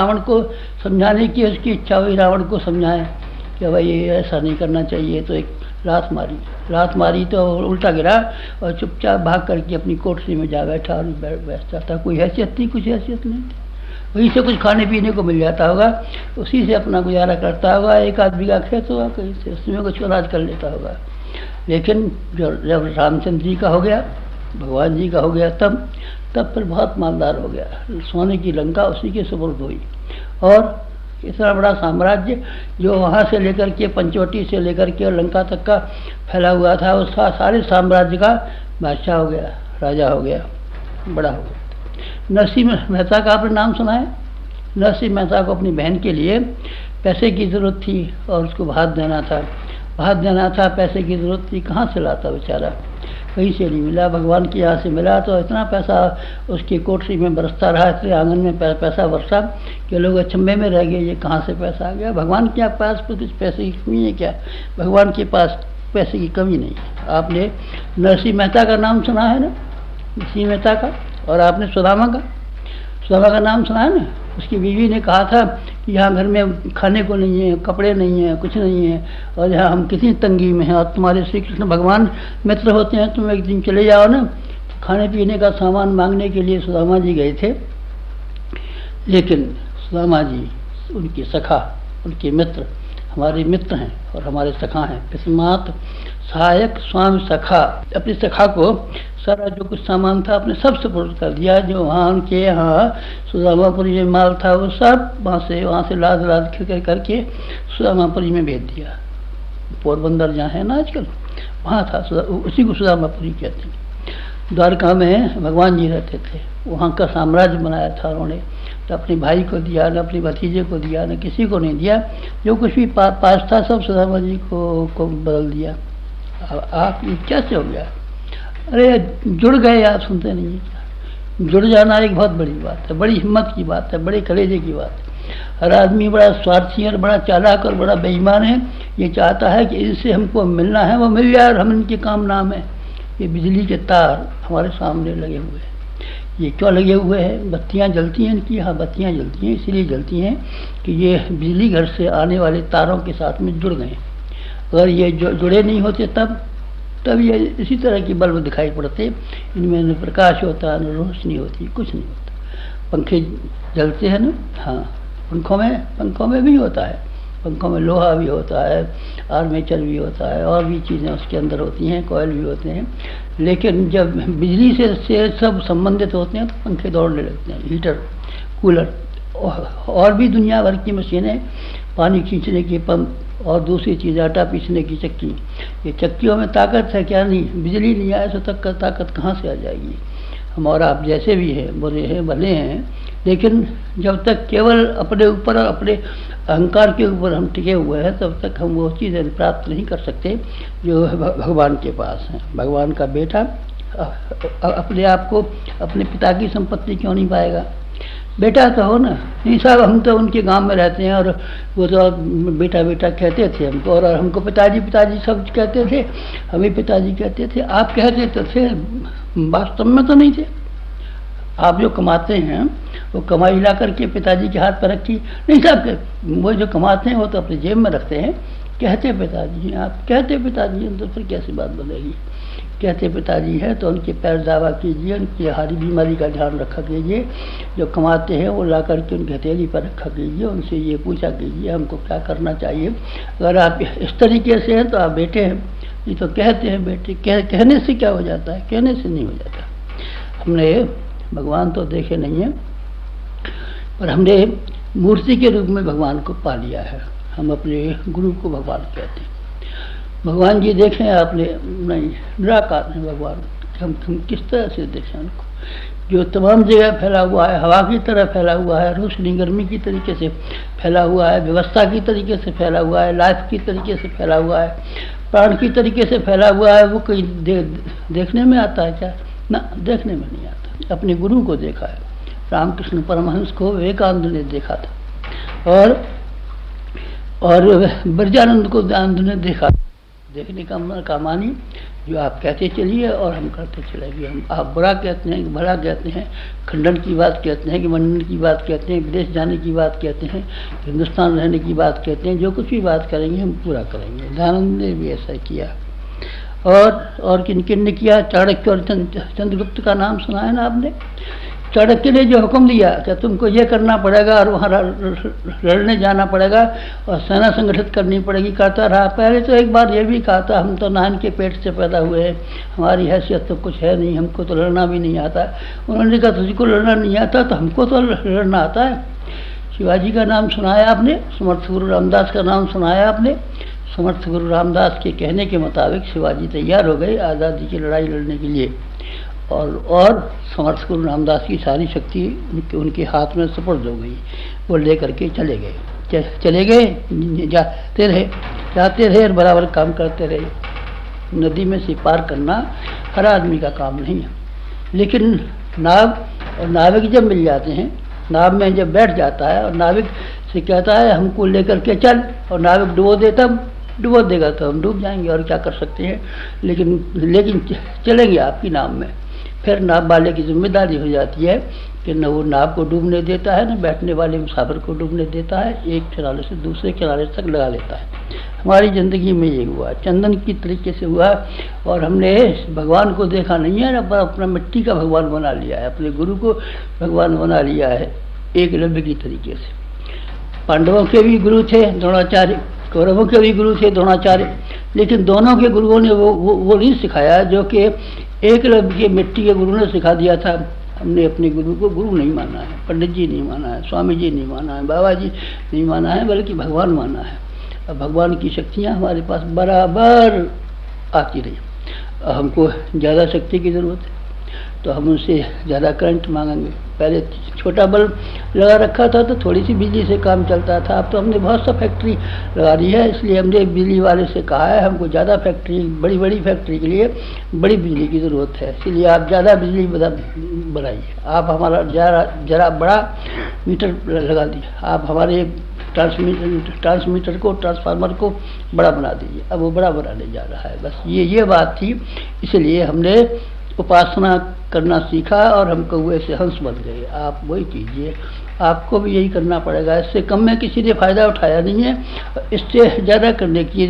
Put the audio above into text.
रावण को समझाने की उसकी इच्छा हुई, रावण को समझाएं कि भाई ये ऐसा नहीं करना चाहिए, तो एक लात मारी तो उल्टा गिरा और चुपचाप भाग करके अपनी कोठरी में जा बैठा और बैठता था। कोई हैसियत नहीं, कुछ हैसियत नहीं, वहीं से कुछ खाने पीने को मिल जाता होगा, उसी से अपना गुजारा करता होगा। एक आदमी का खेत होगा कहीं से, उसमें कुछ अनाज कर लेता होगा। लेकिन जब रामचंद्र जी का हो गया, भगवान जी का हो गया, तब फिर बहुत मालदार हो गया। सोने की लंका उसी के सुपुर्द हुई और इतना बड़ा साम्राज्य जो वहाँ से लेकर के पंचवटी से लेकर के लंका तक का फैला हुआ था, उस सारे साम्राज्य का बादशाह हो गया, राजा हो गया, बड़ा हो गया। नरसिंह मेहता का आपने नाम सुना है? नरसिंह मेहता को अपनी बहन के लिए पैसे की ज़रूरत थी और उसको भात देना था, पैसे की ज़रूरत थी। कहाँ से लाता बेचारा, कहीं से नहीं मिला, भगवान के यहाँ से मिला। तो इतना पैसा उसकी कोठरी में बरसता रहा, इतने आंगन में पैसा बरसा कि लोग अचंभे में रह गए, ये कहाँ से पैसा आ गया। भगवान के पास कुछ पैसे की कमी है क्या? भगवान के पास पैसे की कमी नहीं है। आपने नरसिंह मेहता का नाम सुना है ना, नरसिंह मेहता का, और आपने सुदामा का नाम सुना है ना। उसकी बीवी ने कहा था कि यहाँ घर में खाने को नहीं है, कपड़े नहीं है, कुछ नहीं है, और यहाँ हम कितनी तंगी में हैं, और तुम्हारे श्री कृष्ण भगवान मित्र होते हैं, तुम एक दिन चले जाओ ना। खाने पीने का सामान मांगने के लिए सुदामा जी गए थे, लेकिन सुदामा जी उनकी सखा, उनके मित्र, हमारे मित्र हैं और हमारे सखा हैं, पितृमात सहायक स्वामी सखा, अपनी सखा को सारा जो कुछ सामान था अपने सब सुपुर्द कर दिया। जो वहाँ उनके यहाँ सुदामापुरी में माल था वो सब वहाँ से लाद करके सुदामापुरी में भेज दिया। पोरबंदर जहाँ है ना आजकल, वहाँ था, उसी को सुदामापुरी कहते हैं। द्वारका में भगवान जी रहते थे, वहाँ का साम्राज्य बनाया था उन्होंने। तो अपने भाई को दिया, न अपने भतीजे को दिया, न किसी को नहीं दिया। जो कुछ भी पास था सब सुदामा जी को बदल दिया। आप कैसे हो गया? अरे जुड़ गए, आप सुनते नहीं क्या? जुड़ जाना एक बहुत बड़ी बात है, बड़ी हिम्मत की बात है, बड़े कलेजे की बात है। हर आदमी बड़ा स्वार्थी और बड़ा चालाक और बड़ा बेईमान है। ये चाहता है कि इनसे हमको मिलना है, वो मिल जाए और हम इनके काम नाम है। ये बिजली के तार हमारे सामने लगे हुए हैं, ये क्यों लगे हुए हैं? बत्तियाँ जलती हैं इनकी, यहाँ बत्तियाँ जलती हैं इसीलिए जलती हैं कि ये बिजली घर से आने वाले तारों के साथ में जुड़ गए। अगर ये जुड़े नहीं होते तब ये इसी तरह की बल्ब दिखाई पड़ते, इनमें न प्रकाश होता, न रोशनी होती, कुछ नहीं होता। पंखे जलते हैं ना, हाँ, पंखों में भी होता है, पंखों में लोहा भी होता है, आर्मेचर भी होता है, और भी चीज़ें उसके अंदर होती हैं, कॉयल भी होते हैं। लेकिन जब बिजली से सब संबंधित होते हैं तो पंखे दौड़ने लगते हैं, हीटर, कूलर और भी दुनिया भर की मशीनें, पानी खींचने की पंप और दूसरी चीज़ आटा पीसने की चक्की। ये चक्कियों में ताकत है क्या? नहीं, बिजली नहीं आए तो तक का ताकत कहाँ से आ जाएगी? हम और आप जैसे भी हैं, बुरे हैं, भले हैं, लेकिन जब तक केवल अपने ऊपर और अपने अहंकार के ऊपर हम टिके हुए हैं तब तक हम वो चीज़ें प्राप्त नहीं कर सकते जो भगवान के पास हैं। भगवान का बेटा अपने आप को अपने पिता की संपत्ति क्यों नहीं पाएगा? बेटा तो हो ना। नहीं साहब, हम तो उनके गांव में रहते हैं और वो तो बेटा बेटा कहते थे हमको, और हमको पिताजी सब कहते थे, हमें पिताजी कहते थे। आप कहते तो थे, वास्तव में तो नहीं थे। आप जो कमाते हैं वो कमाई ला करके पिताजी के हाथ पर रखी नहीं साहब, वो जो कमाते हैं वो तो अपने जेब में रखते हैं। कहते पिताजी हैं, आप कहते पिताजी हैं तो फिर कैसी बात बनेगी? कहते पिताजी है तो उनके पैर दावा कीजिए, उनकी हारी बीमारी का ध्यान रखा कीजिए। जो कमाते हैं वो ला करके उनकी हथेली पर रखा कीजिए, उनसे ये पूछा कीजिए हमको क्या करना चाहिए। अगर आप इस तरीके से हैं तो आप बेटे हैं, नहीं तो कहते हैं बेटे। कहने से क्या हो जाता है? कहने से नहीं हो जाता। हमने भगवान तो देखे नहीं है, पर हमने मूर्ति के रूप में भगवान को पा लिया है। हम अपने गुरु को भगवान कहते हैं। भगवान जी देखें आपने? नहीं, निराकार है भगवान। हम किस तरह से देखें उनको? जो तमाम जगह फैला हुआ है, हवा की तरह फैला हुआ है, रोशनी गर्मी की तरीके से फैला हुआ है, व्यवस्था की तरीके से फैला हुआ है, लाइफ की तरीके से फैला हुआ है, प्राण की तरीके से फैला हुआ है। वो कहीं देखने में आता है क्या? ना, देखने में नहीं आता। अपने गुरु को देखा है, रामकृष्ण परमहंस को विवेकानंद ने देखा था, और ब्रजानंद को आनंद ने देखा। देखने का मानी जो आप कहते चलिए और हम करते चलेंगे। हम आप बुरा कहते हैं कि भला कहते हैं, खंडन की बात कहते हैं कि मंडन की बात कहते हैं, विदेश जाने की बात कहते हैं, हिंदुस्तान रहने की बात कहते हैं, जो कुछ भी बात करेंगे हम पूरा करेंगे। दयानंद ने भी ऐसा किया। और किन किन ने किया? चाणक्य और चंद्रगुप्त का नाम सुना है ना आपने। चाणक्य ने जो हुक्म दिया कि तुमको ये करना पड़ेगा और वहाँ लड़ने जाना पड़ेगा और सेना संगठित करनी पड़ेगी, करता रहा। पहले तो एक बार ये भी कहा था, हम तो नान के पेट से पैदा हुए हैं, हमारी हैसियत तो कुछ है नहीं, हमको तो लड़ना भी नहीं आता। उन्होंने कहा तुझको लड़ना नहीं आता तो हमको तो लड़ना आता है। शिवाजी का नाम सुनाया आपने, समर्थ गुरु रामदास का नाम सुनाया आपने। समर्थ गुरु रामदास के कहने के मुताबिक शिवाजी तैयार हो गए आज़ादी की लड़ाई लड़ने के लिए, और समर्थ गुरु रामदास की सारी शक्ति उनके हाथ में सुपुर्द हो गई। वो लेकर के चले गए, जाते रहे और बराबर काम करते रहे। नदी में से पार करना हर आदमी का काम नहीं है, लेकिन नाविक जब मिल जाते हैं, नाव में जब बैठ जाता है और नाविक से कहता है हमको लेकर के चल, और नाविक डुबो देगा तो हम डूब जाएंगे, और क्या कर सकते हैं। लेकिन चलेंगे आपकी नाव में। फिर नाव वाले की जिम्मेदारी हो जाती है कि न वो नाव को डूबने देता है, न बैठने वाले मुसाफिर को डूबने देता है, एक किनारे से दूसरे किनारे तक लगा लेता है। हमारी ज़िंदगी में ये हुआ, चंदन की तरीके से हुआ। और हमने भगवान को देखा नहीं है, पर अपना मिट्टी का भगवान बना लिया है, अपने गुरु को भगवान बना लिया है एकलव्य की तरीके से। पांडवों के भी गुरु थे द्रोणाचार्य, कौरवों के भी गुरु थे द्रोणाचार्य, लेकिन दोनों के गुरुओं ने वो नहीं सिखाया जो कि एकलव्य के मिट्टी के गुरु ने सिखा दिया था। हमने अपने गुरु को गुरु नहीं माना है, पंडित जी नहीं माना है, स्वामी जी नहीं माना है, बाबा जी नहीं माना है, बल्कि भगवान माना है। अब भगवान की शक्तियाँ हमारे पास बराबर आती रही। हमको ज़्यादा शक्ति की ज़रूरत है तो हम उनसे ज़्यादा करंट मांगेंगे। पहले छोटा बल्ब लगा रखा था तो थोड़ी सी बिजली से काम चलता था, अब तो हमने बहुत सा फैक्ट्री लगा दी है, इसलिए हमने बिजली वाले से कहा है हमको ज़्यादा फैक्ट्री, बड़ी फैक्ट्री के लिए बड़ी बिजली की ज़रूरत है, इसलिए आप ज़्यादा बिजली बनाइए। आप हमारा ज़रा बड़ा मीटर लगा दिए, आप हमारे ट्रांसमीटर को, ट्रांसफार्मर को बड़ा बना दीजिए। अब वो बड़ा बनाने जा रहा है। बस ये बात थी, इसलिए हमने उपासना करना सीखा और हम कौवे से हंस बन गए। आप वही कीजिए, आपको भी यही करना पड़ेगा। इससे कम में किसी ने फ़ायदा उठाया नहीं है, इससे ज़्यादा करने की